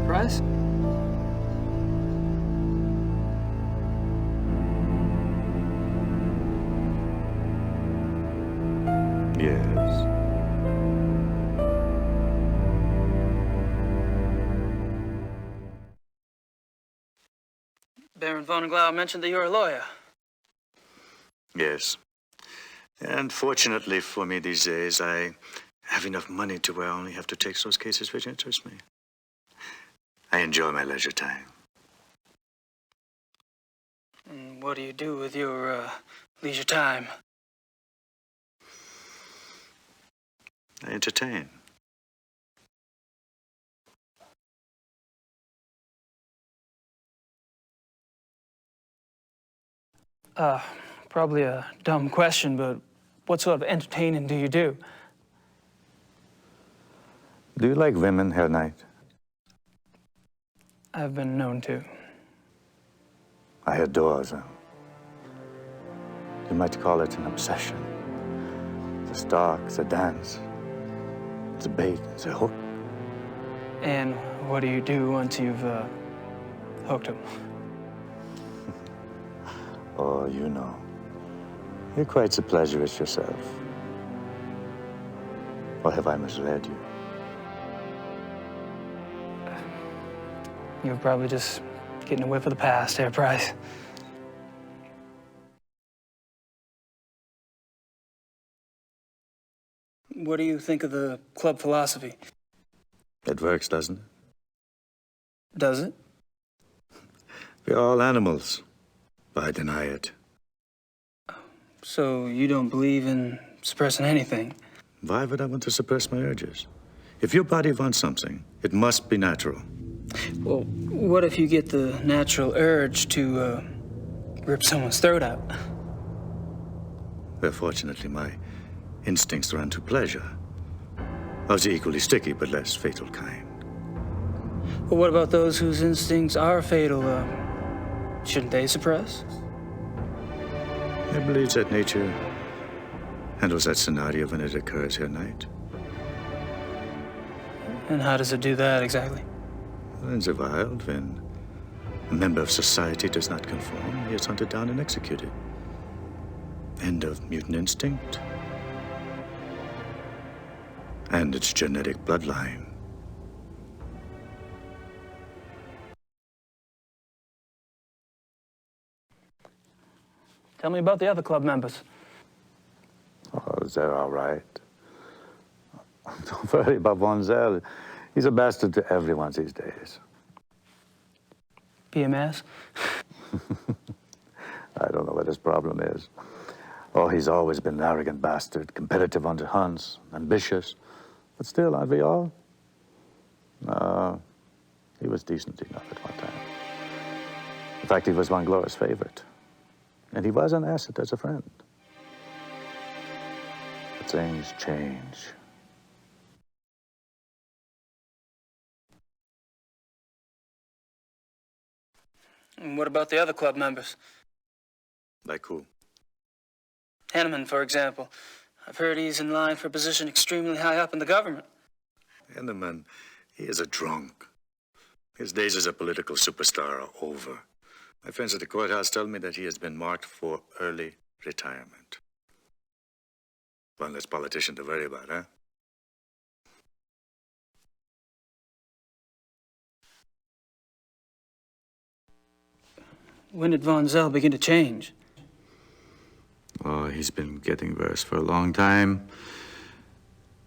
Price? Yes. Baron von Glau mentioned that you're a lawyer. Yes. And fortunately for me these days, I have enough money to where I only have to take those cases which interest me. I enjoy my leisure time. And what do you do with your leisure time? I entertain. Probably a dumb question, but what sort of entertaining do you do? Do you like women, Herr Knight? I've been known to. I adore them. You might call it an obsession. The stalk, the dance, the bait, the hook. And what do you do once you've hooked him? Oh, you know. You're quite the pleasurist yourself. Or have I misled you? You're probably just getting a whiff of the past, Herr Price. What do you think of the club philosophy? It works, doesn't it? Does it? We're all animals, but I deny it. So you don't believe in suppressing anything? Why would I want to suppress my urges? If your body wants something, it must be natural. Well, what if you get the natural urge to rip someone's throat out? Well, fortunately, my instincts run to pleasure. Of the equally sticky but less fatal kind. Well, what about those whose instincts are fatal? Shouldn't they suppress? I believe that nature handles that scenario when it occurs, Herr Knight. And how does it do that exactly? In the wild, when a member of society does not conform, he is hunted down and executed. End of mutant instinct. And its genetic bloodline. Tell me about the other club members. Oh, they're all right. Don't worry about Von Zell. He's a bastard to everyone these days. PMS? I don't know what his problem is. Oh, he's always been an arrogant bastard, competitive on the hunts, ambitious. But still, aren't we all? No, he was decent enough at one time. In fact, he was Von Glor's favorite. And he was an asset as a friend. But things change. And what about the other club members? Like who? Henneman, for example. I've heard he's in line for a position extremely high up in the government. Henneman, he is a drunk. His days as a political superstar are over. My friends at the courthouse tell me that he has been marked for early retirement. One less politician to worry about, huh? When did Von Zell begin to change? Oh, he's been getting worse for a long time.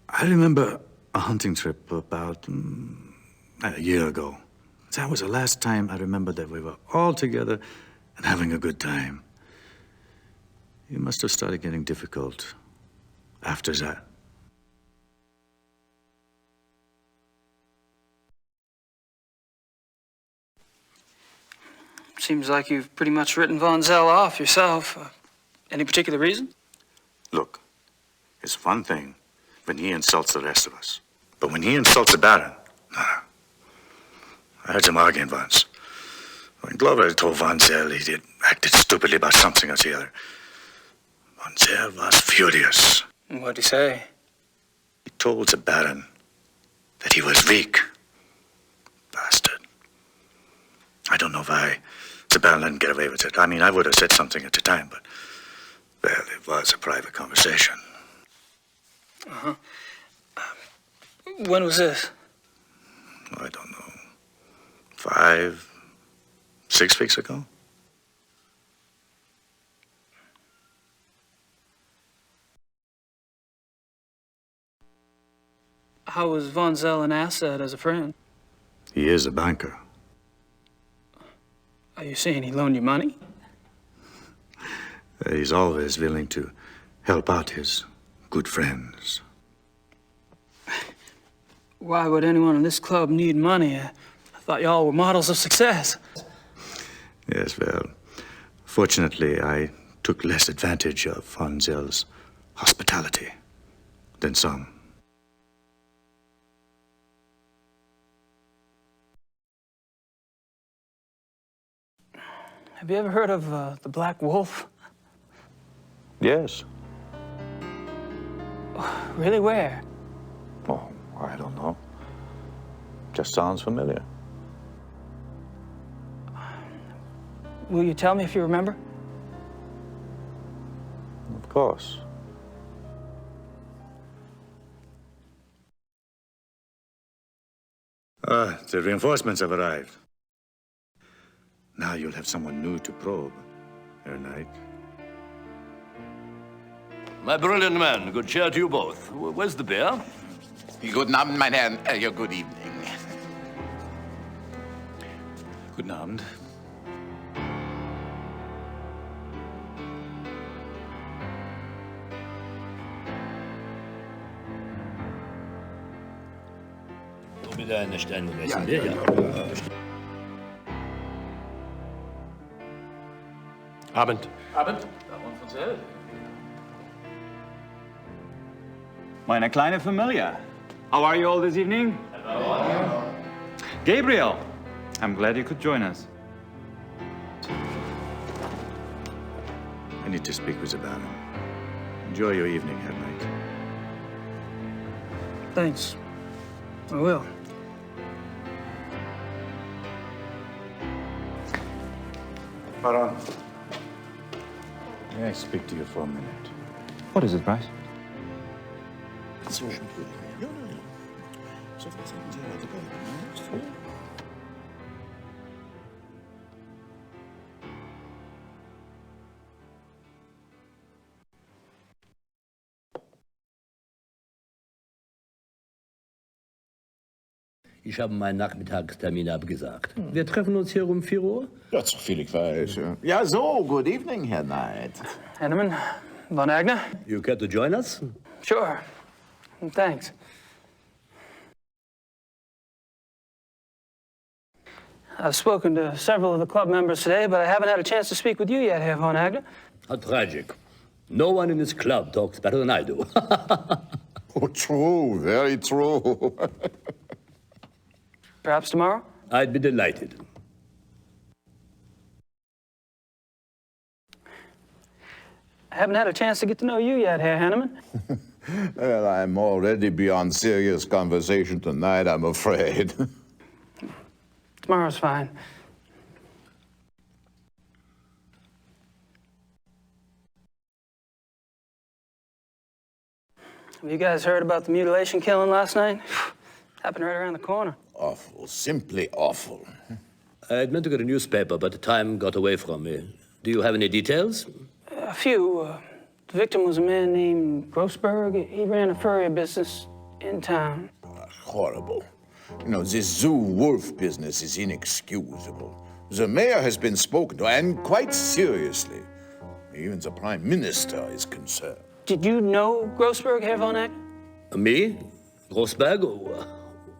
I remember a hunting trip about a year ago. That was the last time I remember that we were all together and having a good time. He must have started getting difficult after that. Seems like you've pretty much written Von Zell off yourself. Any particular reason? Look, it's one thing when he insults the rest of us. But when he insults the Baron, no. I heard him arguing once. When Glover told Von Zell he had acted stupidly about something or the other. Von Zell was furious. What'd he say? He told the Baron that he was weak. Bastard. I don't know why the Baron let him get away with it. I mean, I would have said something at the time, but, well, it was a private conversation. Uh-huh. When was this? I don't know. 5, 6 weeks ago? How was Von Zell an asset as a friend? He is a banker. Are you saying he loaned you money? He's always willing to help out his good friends. Why would anyone in this club need money? I thought y'all were models of success. Yes, well, fortunately, I took less advantage of Von Zell's hospitality than some. Have you ever heard of the Black Wolf? Yes. Really, where? Oh, I don't know. Just sounds familiar. Will you tell me if you remember? Of course. The reinforcements have arrived. Now you'll have someone new to probe, Herr Knight. My brilliant man, good cheer to you both. Where's the beer? Guten Abend, mein Herr. Good evening. Guten Abend. So wieder eine Sterne essen, Ja. ja. Abend. Abend. Meine kleine Familie. How are you all this evening? Hello. Gabriel, I'm glad you could join us. I need to speak with the Baron. Enjoy your evening, Herr Knight. Thanks. I will. Baron, may I speak to you for a minute? What is it, Bryce? Ich habe meinen Nachmittagstermin abgesagt. Wir treffen uns hier um 4 Uhr. Ja, so viel ich weiß. Ja, so, good evening, Herr Knight. Henneman, Von Agner? You care to join us? Sure. Thanks. I've spoken to several of the club members today, but I haven't had a chance to speak with you yet, Herr Von Agner. How tragic. No one in this club talks better than I do. Oh, true, very true. Perhaps tomorrow? I'd be delighted. I haven't had a chance to get to know you yet, Herr Henneman. Well, I'm already beyond serious conversation tonight, I'm afraid. Tomorrow's fine. Have you guys heard about the mutilation killing last night? Happened right around the corner. Awful, simply awful. I'd meant to get a newspaper, but the time got away from me. Do you have any details? A few. The victim was a man named Grossberg. He ran a furrier business in town. Horrible. You know, this zoo wolf business is inexcusable. The mayor has been spoken to, and quite seriously. Even the prime minister is concerned. Did you know Grossberg, Herr Von Agner? Me? Grossberg?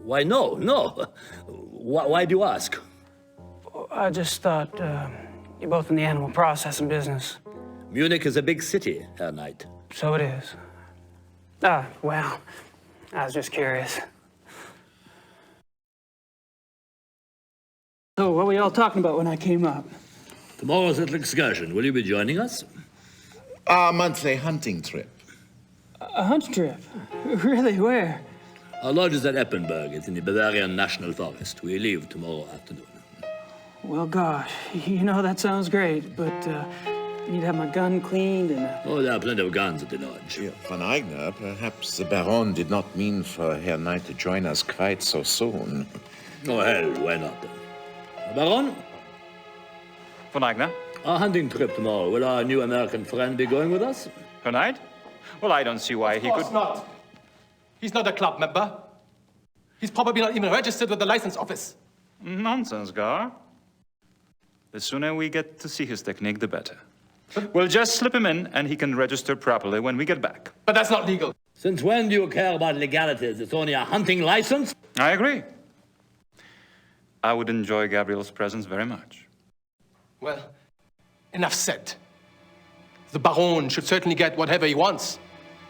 Why, no. Why do you ask? I just thought you're both in the animal processing business. Munich is a big city, Herr Knight. So it is. Well, I was just curious. So, what were y'all talking about when I came up? Tomorrow's little excursion. Will you be joining us? Our monthly hunting trip. A hunt trip? Really? Where? Our lodge is at Eppenberg. It's in the Bavarian National Forest. We leave tomorrow afternoon. Well, gosh, you know, that sounds great, but I need to have my gun cleaned and... Oh, there are plenty of guns at the lodge. Yeah, Von Eigner, perhaps the Baron did not mean for Herr Knight to join us quite so soon. Oh, hell, why not? Baron, Von Eigner? our hunting trip tomorrow. Will our new American friend be going with us? Tonight? Well, I don't see why he Of could... course not. He's not a club member. He's probably not even registered with the license office. Nonsense, Gar. The sooner we get to see his technique, the better. We'll just slip him in, and he can register properly when we get back. But that's not legal. Since when do you care about legalities? It's only a hunting license? I agree. I would enjoy Gabriel's presence very much. Well, enough said. The Baron should certainly get whatever he wants,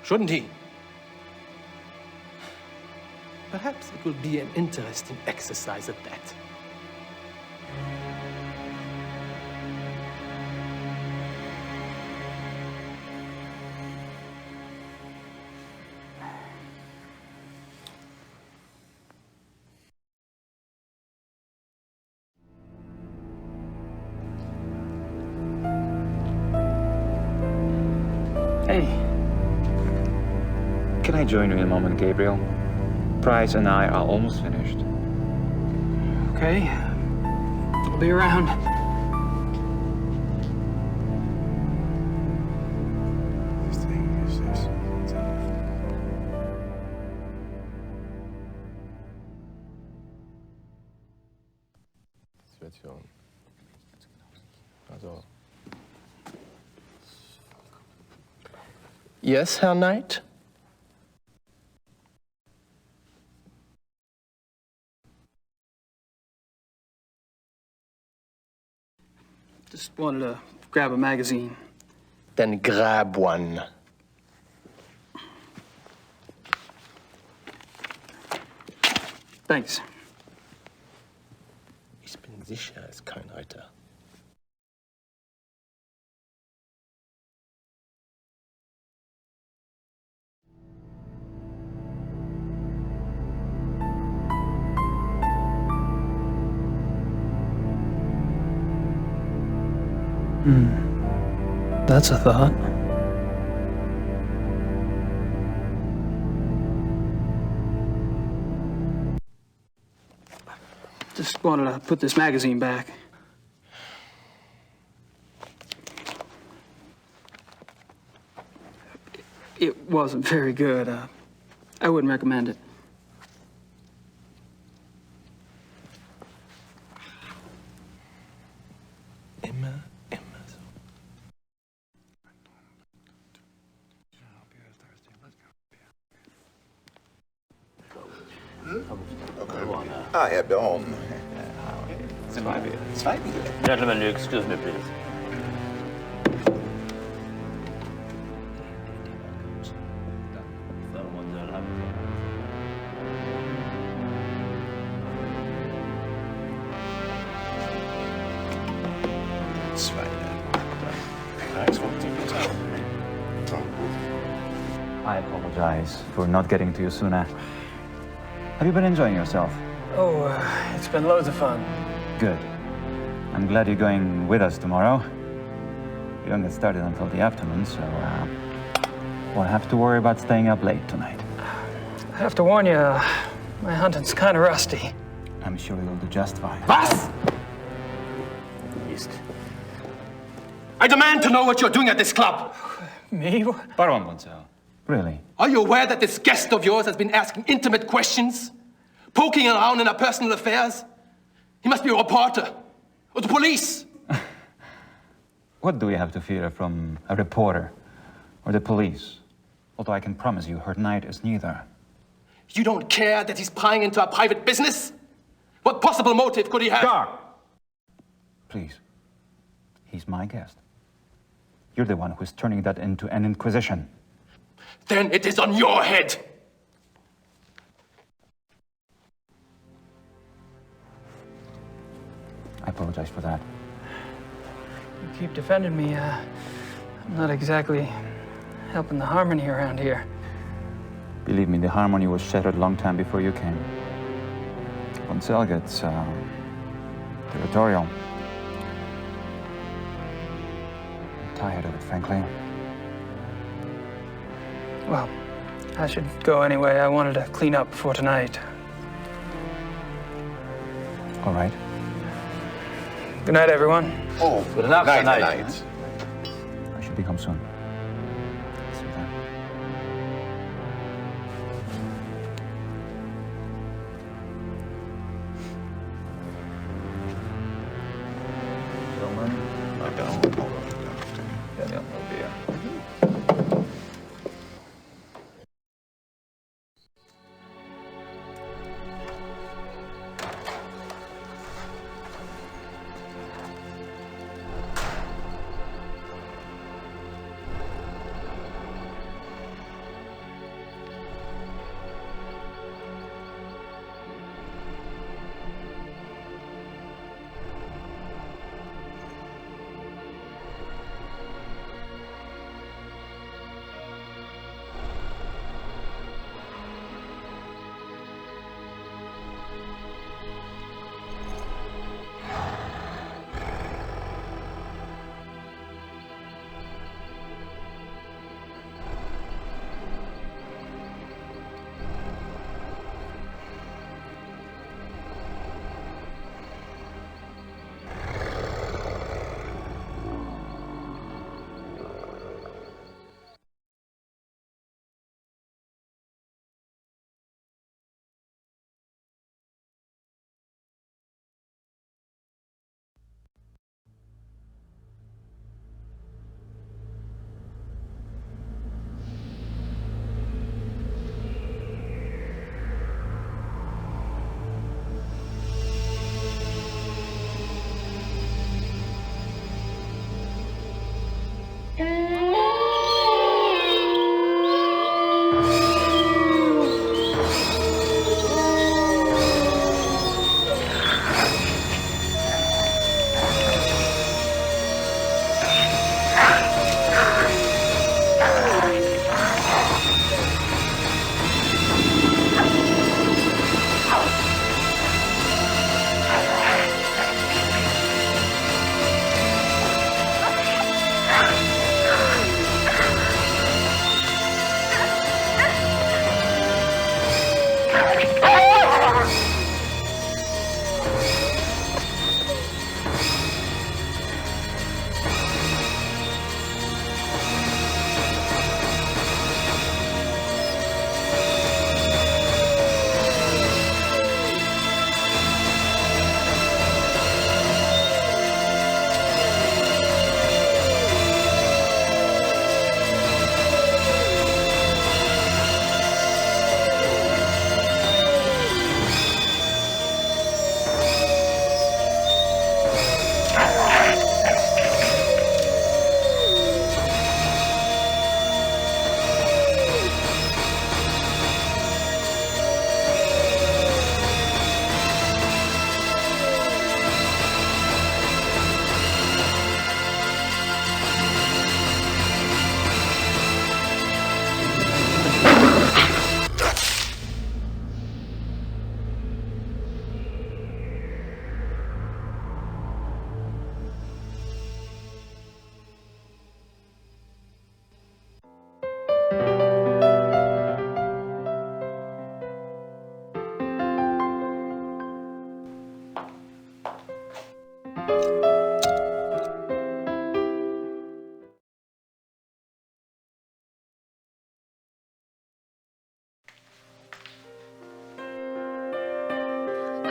shouldn't he? Perhaps it will be an interesting exercise at that. Hey, Can I join you in a moment, Gabriel? Price and I are almost finished. okay. I'll be around. This thing is this. Situation. Also. Yes, Herr Knight? Just wanted to grab a magazine. Then grab one. Thanks. Ich bin sicher, es ist kein Reiter. That's a thought. Just wanted to put this magazine back. It wasn't very good. I wouldn't recommend it. Immer so. Herr Baron. Gentlemen, excuse me, please. I apologize for not getting to you sooner. Have you been enjoying yourself? Oh, it's been loads of fun. Good. I'm glad you're going with us tomorrow. We don't get started until the afternoon, so won't have to worry about staying up late tonight. I have to warn you, my hunting's kind of rusty. I'm sure you'll do just fine. Was? I demand to know what you're doing at this club. Me? Baron Bonzel. Really? Are you aware that this guest of yours has been asking intimate questions? Poking around in our personal affairs? He must be a reporter. Or the police. What do we have to fear from a reporter or the police? Although I can promise you, her knight is neither. You don't care that he's prying into our private business? What possible motive could he have? Gar! Please. He's my guest. You're the one who's turning that into an inquisition. Then it is on your head. I apologize for that. You keep defending me. I'm not exactly helping the harmony around here. Believe me, the harmony was shattered a long time before you came. Bonzel gets Territorial. I'm tired of it, frankly. Well, I should go anyway. I wanted to clean up before tonight. All right. Good night, everyone. Oh, Good night, night, night. night. I should be home soon. See you then.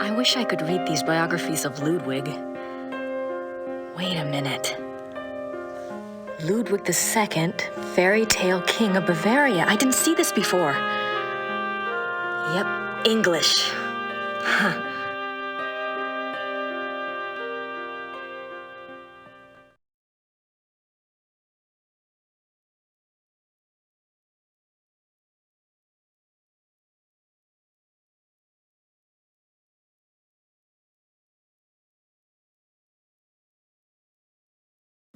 I wish I could read these biographies of Ludwig. Wait a minute. Ludwig II, fairy tale king of Bavaria. I didn't see this before. Yep, English. Huh.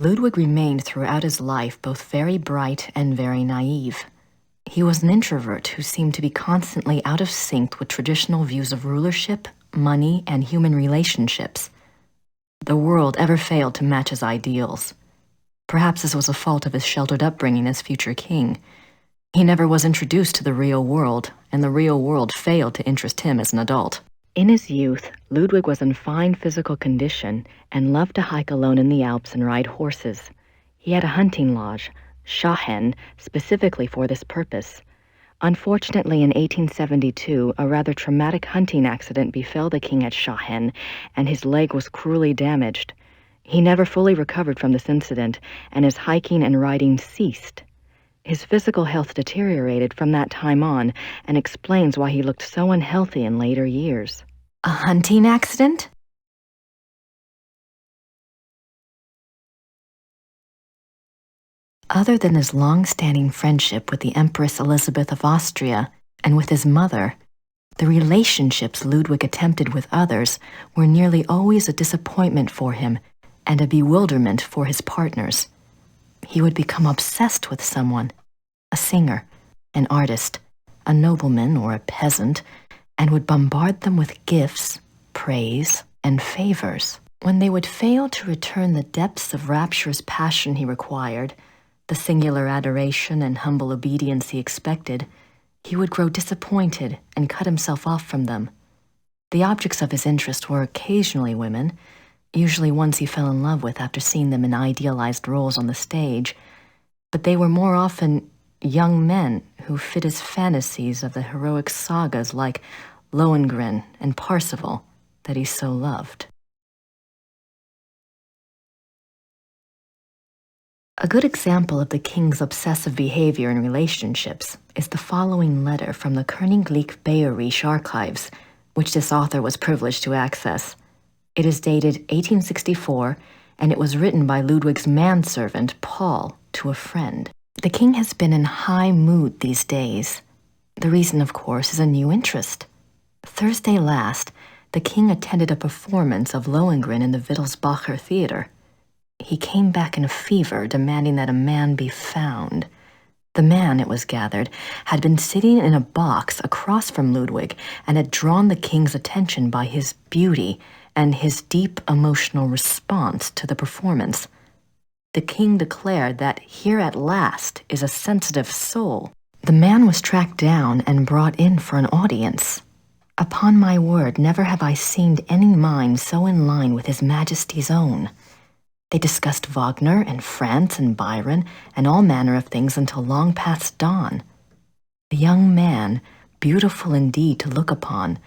Ludwig remained throughout his life both very bright and very naive. He was an introvert who seemed to be constantly out of sync with traditional views of rulership, money, and human relationships. the world ever failed to match his ideals. Perhaps this was a fault of his sheltered upbringing as future king. He never was introduced to the real world, and the real world failed to interest him as an adult. In his youth, Ludwig was in fine physical condition and loved to hike alone in the Alps and ride horses. He had a hunting lodge, Schachen, specifically for this purpose. Unfortunately, in 1872, a rather traumatic hunting accident befell the king at Schachen, and his leg was cruelly damaged. He never fully recovered from this incident, and his hiking and riding ceased. His physical health deteriorated from that time on, and explains why he looked so unhealthy in later years. A hunting accident? Other than his long-standing friendship with the Empress Elizabeth of Austria and with his mother, the relationships Ludwig attempted with others were nearly always a disappointment for him and a bewilderment for his partners. He would become obsessed with someone, a singer, an artist, a nobleman or a peasant, and would bombard them with gifts, praise, and favors. When they would fail to return the depths of rapturous passion he required, the singular adoration and humble obedience he expected, he would grow disappointed and cut himself off from them. The objects of his interest were occasionally women, usually ones he fell in love with after seeing them in idealized roles on the stage, but they were more often young men who fit his fantasies of the heroic sagas like Lohengrin and Parsifal that he so loved. A good example of the king's obsessive behavior in relationships is the following letter from the Königlich Bayerische archives, which this author was privileged to access. It is dated 1864, and it was written by Ludwig's manservant, Paul, to a friend. The king has been in high mood these days. The reason, of course, is a new interest. Thursday last, the king attended a performance of Lohengrin in the Wittelsbacher Theater. He came back in a fever, demanding that a man be found. The man, it was gathered, had been sitting in a box across from Ludwig and had drawn the king's attention by his beauty and his deep emotional response to the performance. The king declared that here at last is a sensitive soul. The man was tracked down and brought in for an audience. Upon my word, never have I seen any mind so in line with His Majesty's own. They discussed Wagner and France and Byron and all manner of things until long past dawn. The young man, beautiful indeed to look upon,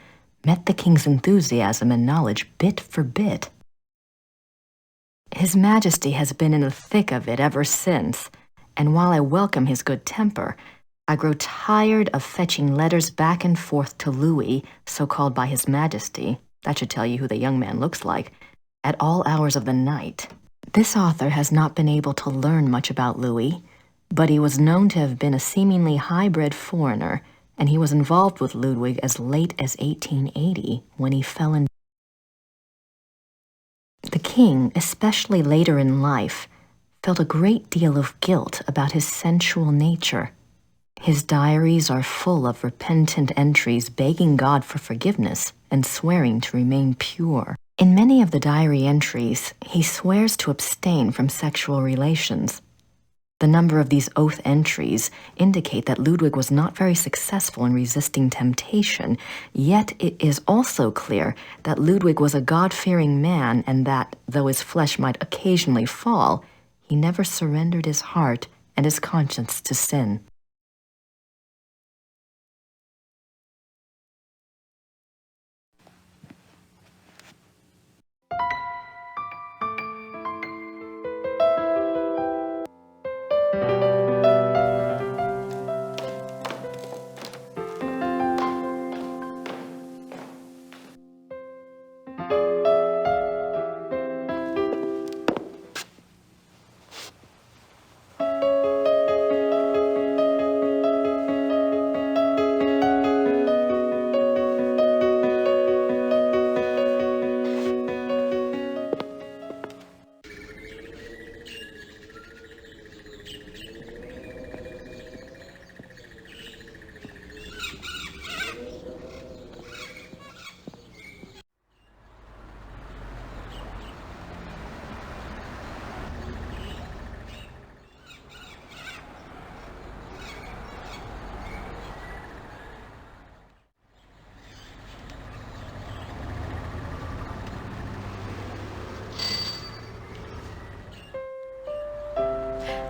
met the king's enthusiasm and knowledge bit for bit. His Majesty has been in the thick of it ever since, and while I welcome his good temper, I grow tired of fetching letters back and forth to Louis, so called by His Majesty, that should tell you who the young man looks like, at all hours of the night. This author has not been able to learn much about Louis, but he was known to have been a seemingly high-bred foreigner, and he was involved with Ludwig as late as 1880, when he fell in. The king, especially later in life, felt a great deal of guilt about his sensual nature. His diaries are full of repentant entries begging God for forgiveness and swearing to remain pure. In many of the diary entries, he swears to abstain from sexual relations. The number of these oath entries indicate that Ludwig was not very successful in resisting temptation, yet it is also clear that Ludwig was a God-fearing man and that, though his flesh might occasionally fall, he never surrendered his heart and his conscience to sin.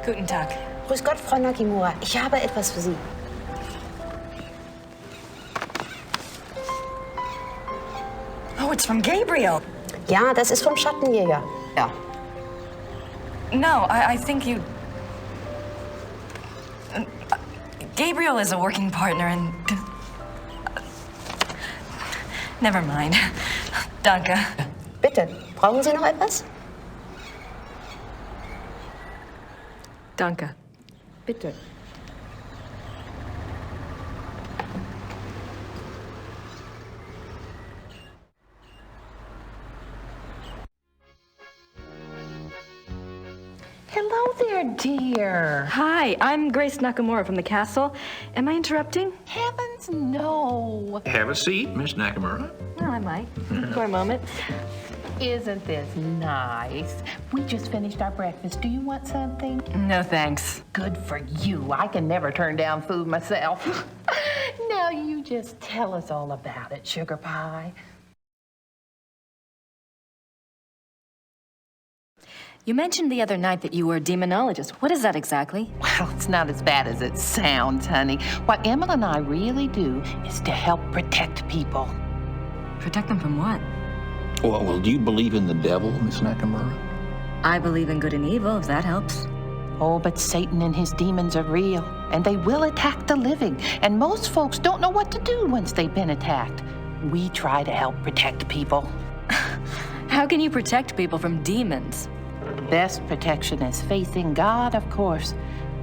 Guten Tag. Grüß Gott, Frau Nakimura. Ich habe etwas für Sie. Oh, it's from Gabriel. Ja, das ist vom Schattenjäger. Ja. No, I think you... Gabriel is a working partner and... Never mind. Danke. Bitte, brauchen Sie noch etwas? Danke. Bitte. Hello there, dear. Hi, I'm Grace Nakimura from the castle. Am I interrupting? Heavens, no. Have a seat, Miss Nakimura. Well, I might. For a moment. Isn't this nice? We just finished our breakfast. Do you want something? No, thanks. Good for you. I can never turn down food myself. Now you just tell us all about it, Sugar Pie. You mentioned the other night that you were a demonologist. What is that exactly? Well, it's not as bad as it sounds, honey. What Emma and I really do is to help protect people. Protect them from what? Well, do you believe in the devil, Miss Nakimura? I believe in good and evil, if that helps. Oh, but Satan and his demons are real, and they will attack the living. And most folks don't know what to do once they've been attacked. We try to help protect people. How can you protect people from demons? The best protection is faith in God, of course.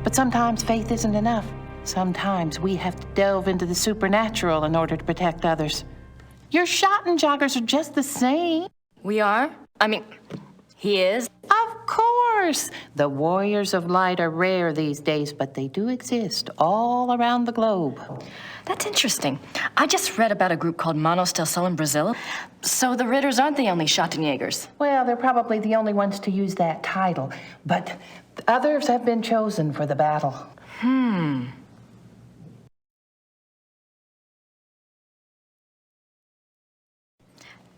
But sometimes faith isn't enough. Sometimes we have to delve into the supernatural in order to protect others. Your Schattenjägers are just the same. We are? I mean, he is? Of course. The warriors of light are rare these days, but they do exist all around the globe. That's interesting. I just read about a group called Manos del Sol in Brazil. So the Ridders aren't the only Schattenjägers. Well, they're probably the only ones to use that title, but others have been chosen for the battle.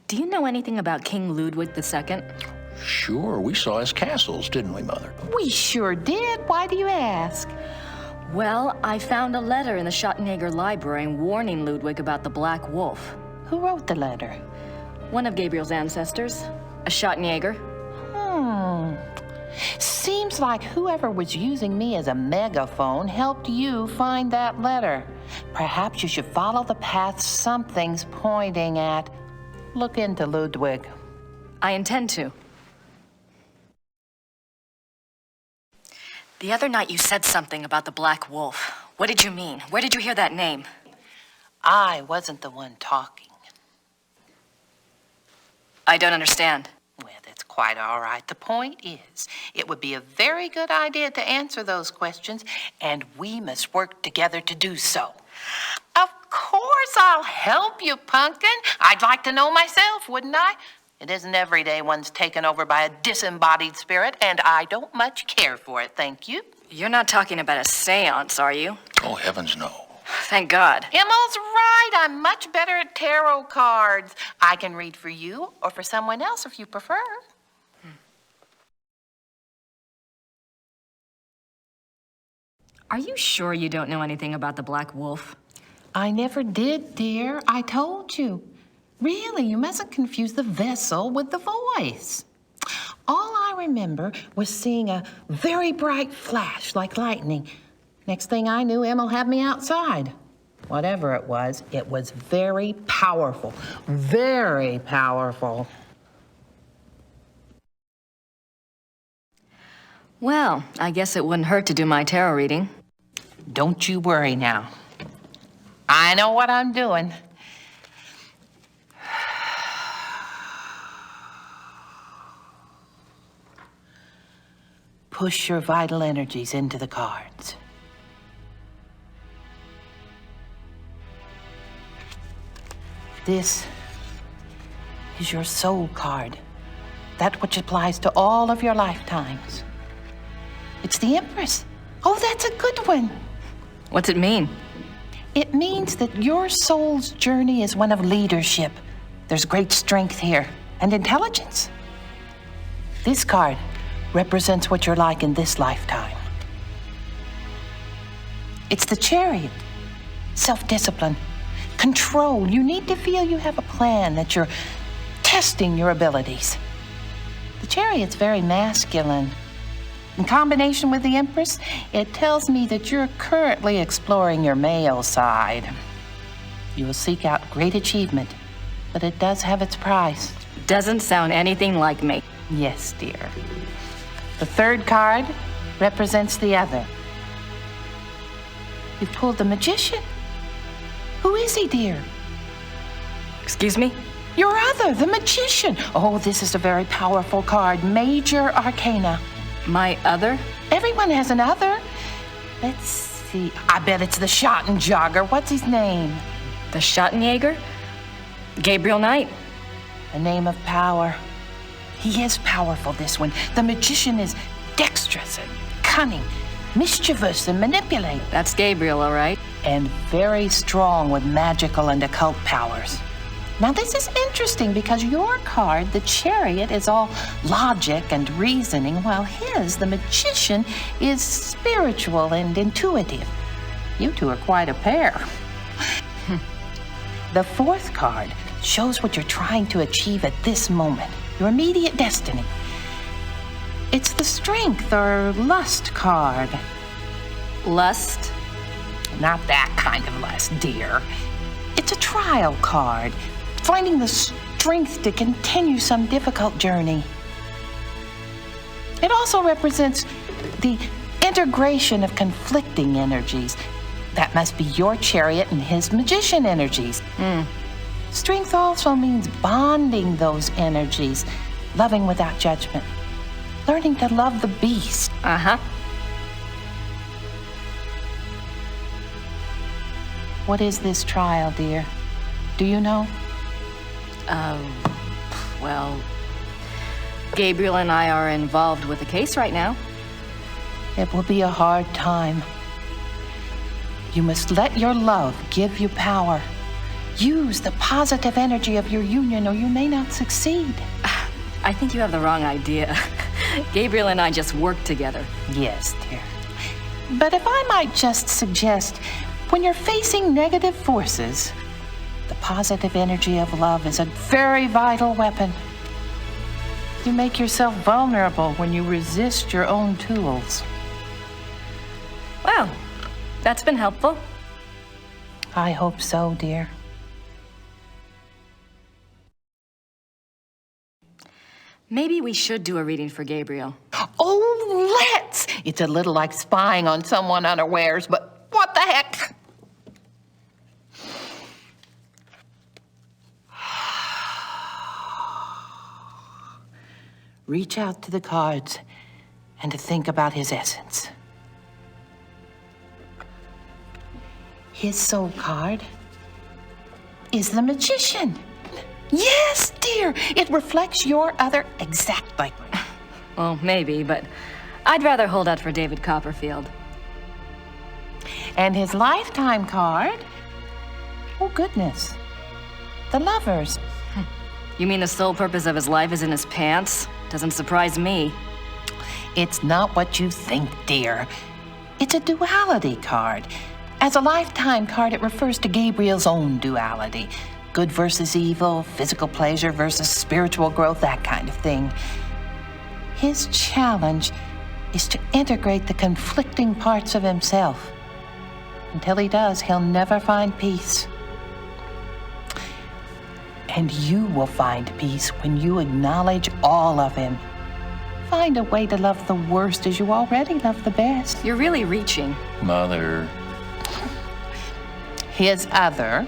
Do you know anything about King Ludwig II? Sure, we saw his castles, didn't we, Mother? We sure did. Why do you ask? Well, I found a letter in the Schattenjäger library warning Ludwig about the Black Wolf. Who wrote the letter? One of Gabriel's ancestors, a Schattenjäger. Seems like whoever was using me as a megaphone helped you find that letter. Perhaps you should follow the path something's pointing at. Look into Ludwig. I intend to. The other night you said something about the Black Wolf. What did you mean? Where did you hear that name? I wasn't the one talking. I don't understand. Well, that's quite all right. The point is, it would be a very good idea to answer those questions, and we must work together to do so. Of course I'll help you, Pumpkin. I'd like to know myself, wouldn't I? It isn't every day one's taken over by a disembodied spirit, and I don't much care for it, thank you. You're not talking about a seance, are you? Oh, heavens, no. Thank God. Emma's right. I'm much better at tarot cards. I can read for you or for someone else if you prefer. Are you sure you don't know anything about the Black Wolf? I never did, dear. I told you. Really, you mustn't confuse the vessel with the voice. All I remember was seeing a very bright flash like lightning. Next thing I knew, Emma had me outside. Whatever it was very powerful. Very powerful. Well, I guess it wouldn't hurt to do my tarot reading. Don't you worry now. I know what I'm doing. Push your vital energies into the cards. This is your soul card. That which applies to all of your lifetimes. It's the Empress. Oh, that's a good one. What's it mean? It means that your soul's journey is one of leadership. There's great strength here and intelligence. This card represents what you're like in this lifetime. It's the chariot. Self-discipline, control. You need to feel you have a plan, that you're testing your abilities. The chariot's very masculine. In combination with the Empress, it tells me that you're currently exploring your male side. You will seek out great achievement, but it does have its price. Doesn't sound anything like me. Yes, dear. The third card represents the other. You've pulled the Magician. Who is he, dear? Excuse me? Your other, the Magician. Oh, this is a very powerful card. Major Arcana. My other? Everyone has an other. Let's see. I bet it's the Schattenjäger. What's his name? The Schattenjäger? Gabriel Knight. A name of power. He is powerful, this one. The Magician is dexterous and cunning, mischievous and manipulative. That's Gabriel, all right. And very strong with magical and occult powers. Now, this is interesting because your card, the Chariot, is all logic and reasoning, while his, the Magician, is spiritual and intuitive. You two are quite a pair. The fourth card shows what you're trying to achieve at this moment, your immediate destiny. It's the Strength or Lust card. Lust? Not that kind of lust, dear. It's a trial card, finding the strength to continue some difficult journey. It also represents the integration of conflicting energies. That must be your Chariot and his Magician energies. Strength also means bonding those energies, loving without judgment, learning to love the beast. Uh-huh. What is this trial, dear? Do you know? Well, Gabriel and I are involved with the case right now. It will be a hard time. You must let your love give you power. Use the positive energy of your union, or you may not succeed. I think you have the wrong idea. Gabriel and I just work together. Yes, dear. But if I might just suggest, when you're facing negative forces, the positive energy of love is a very vital weapon. You make yourself vulnerable when you resist your own tools. Well, that's been helpful. I hope so, dear. Maybe we should do a reading for Gabriel. Oh, let's! It's a little like spying on someone unawares, but what the heck? Reach out to the cards and to think about his essence. His soul card is the Magician. Yes, dear, it reflects your other exactly. Well, maybe, but I'd rather hold out for David Copperfield. And his lifetime card? Oh, goodness. The Lovers. You mean the sole purpose of his life is in his pants? Doesn't surprise me. It's not what you think, dear. It's a duality card. As a lifetime card, it refers to Gabriel's own duality. Good versus evil, physical pleasure versus spiritual growth, that kind of thing. His challenge is to integrate the conflicting parts of himself. Until he does, he'll never find peace. And you will find peace when you acknowledge all of him. Find a way to love the worst as you already love the best. You're really reaching. Mother. His other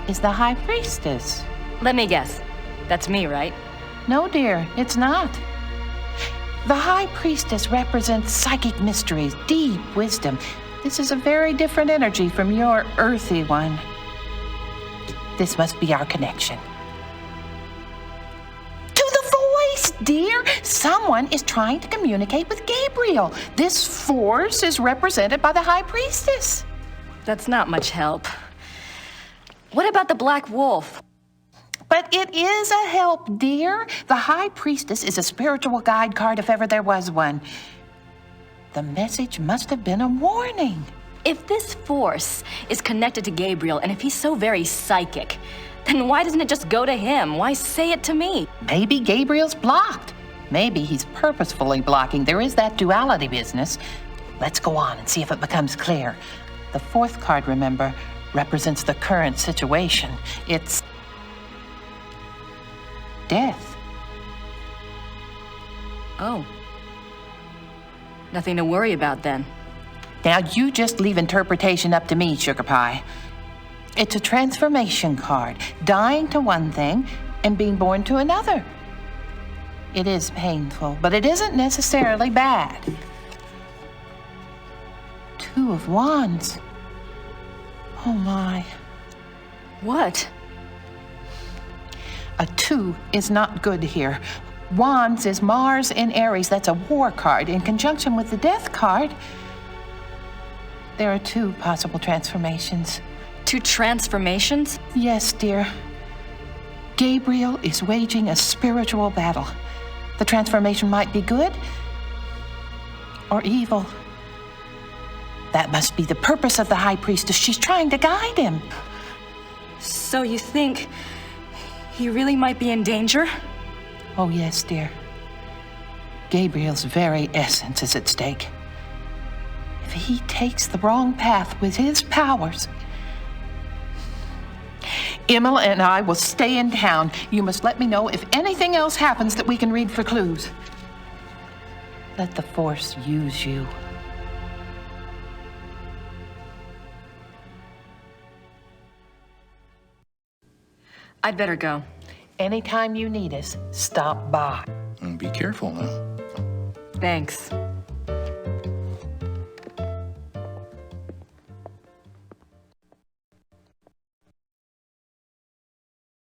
is the High Priestess. Let me guess. That's me, right? No, dear, it's not. The High Priestess represents psychic mysteries, deep wisdom. This is a very different energy from your earthy one. This must be our connection. To the voice, dear! Someone is trying to communicate with Gabriel. This force is represented by the High Priestess. That's not much help. What about the Black Wolf? But it is a help, dear. The High Priestess is a spiritual guide card if ever there was one. The message must have been a warning. If this force is connected to Gabriel, and if he's so very psychic, then why doesn't it just go to him? Why say it to me? Maybe Gabriel's blocked. Maybe he's purposefully blocking. There is that duality business. Let's go on and see if it becomes clear. The fourth card, remember, represents the current situation. It's death. Oh. Nothing to worry about then. Now, you just leave interpretation up to me, Sugar Pie. It's a transformation card, dying to one thing and being born to another. It is painful, but it isn't necessarily bad. Two of Wands. Oh, my. What? A 2 is not good here. Wands is Mars in Aries. That's a war card. In conjunction with the death card, there are 2 possible transformations. 2 transformations? Yes, dear. Gabriel is waging a spiritual battle. The transformation might be good or evil. That must be the purpose of the High Priestess. She's trying to guide him. So you think he really might be in danger? Oh, yes, dear. Gabriel's very essence is at stake. If he takes the wrong path with his powers, Emma and I will stay in town. You must let me know if anything else happens that we can read for clues. Let the Force use you. I'd better go. Anytime you need us, stop by. And be careful now. Thanks.